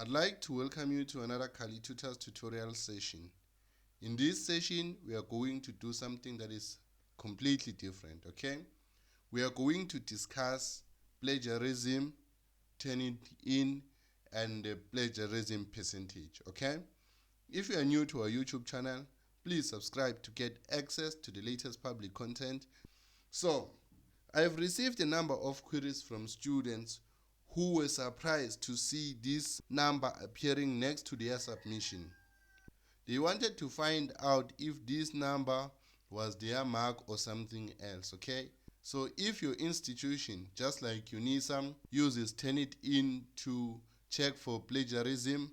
I'd like to welcome you to another Kali Tutors tutorial session. In this session, we are going to do something that is completely different, okay? We are going to discuss plagiarism, TurnItIn, and the plagiarism percentage, okay? If you are new to our YouTube channel, please subscribe to get access to the latest public content. So, I've received a number of queries from students who were surprised to see this number appearing next to their submission. They wanted to find out if this number was their mark or something else, okay? So if your institution, just like UNISA, uses TurnItIn to check for plagiarism,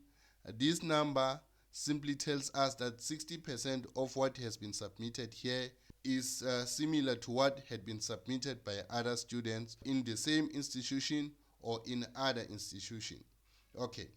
this number simply tells us that 60% of what has been submitted here is similar to what had been submitted by other students in the same institution or in other institution. Okay,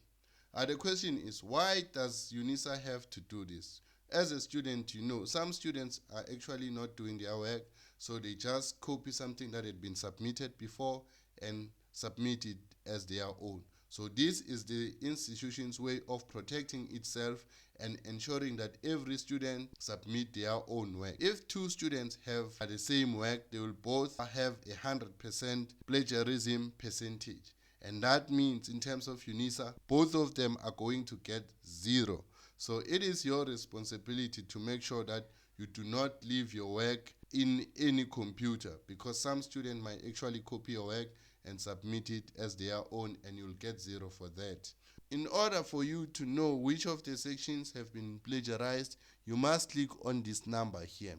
the question is, why does UNISA have to do this? As a student, you know, some students are actually not doing their work, so they just copy something that had been submitted before and submit it as their own. So this is the institution's way of protecting itself and ensuring that every student submit their own work. If two students have the same work, they will both have 100% plagiarism percentage. And that means in terms of UNISA, both of them are going to get 0. So it is your responsibility to make sure that you do not leave your work in any computer, because some student might actually copy your work and submit it as their own, and you'll get 0 for that. In order for you to know which of the sections have been plagiarized, you must click on this number here.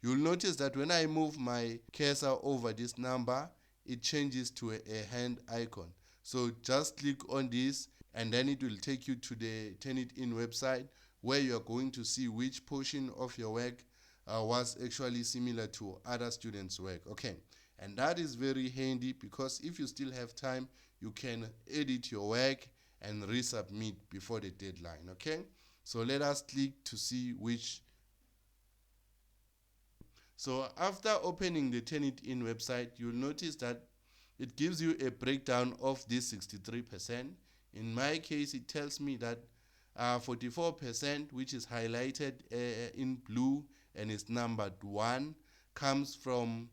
You'll notice that when I move my cursor over this number, it changes to a hand icon. So just click on this and then it will take you to the TurnItIn website, where you are going to see which portion of your work was actually similar to other students' work. Okay, and that is very handy, because if you still have time, you can edit your work and resubmit before the deadline. Okay, so let us click to see which. So after opening the TurnItIn website, you'll notice that it gives you a breakdown of this 63%. In my case, it tells me that 44%, which is highlighted in blue and is numbered 1, comes from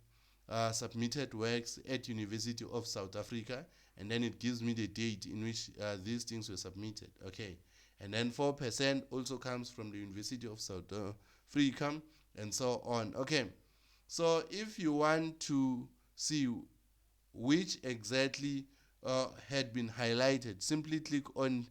submitted works at University of South Africa, and then it gives me the date in which these things were submitted. Okay, and then 4% also comes from the University of South Africa, and so on. Okay, so if you want to see which exactly had been highlighted, simply click on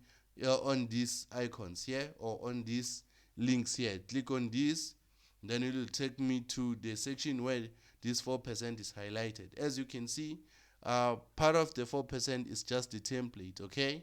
these icons here, or on these links here. Click on this, then it will take me to the section where this 4% is highlighted. As you can see, part of the 4% is just the template. Okay,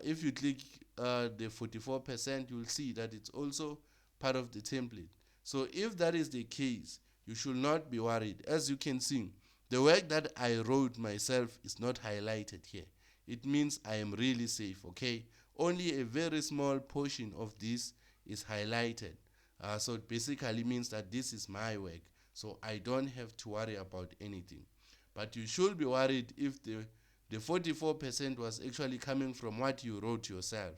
if you click the 44%, you'll see that it's also part of the template. So if that is the case, you should not be worried. As you can see, the work that I wrote myself is not highlighted here. It means I am really safe. Okay, only a very small portion of this is highlighted. So it basically means that this is my work, so I don't have to worry about anything. But you should be worried if the 44% was actually coming from what you wrote yourself.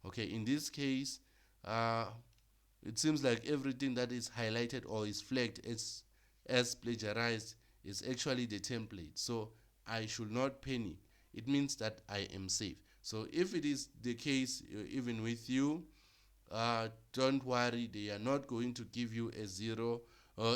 Okay, in this case, it seems like everything that is highlighted or is flagged as plagiarized is actually the template. So I should not panic. It means that I am safe. So if it is the case even with you, don't worry, they are not going to give you a 0,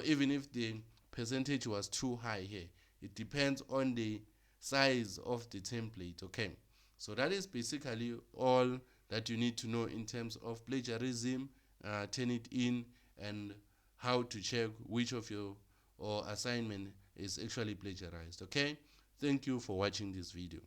even if the percentage was too high here. It depends on the size of the template. Okay, so that is basically all that you need to know in terms of plagiarism, TurnItIn, and how to check which of your assignment is actually plagiarized. Okay, thank you for watching this video.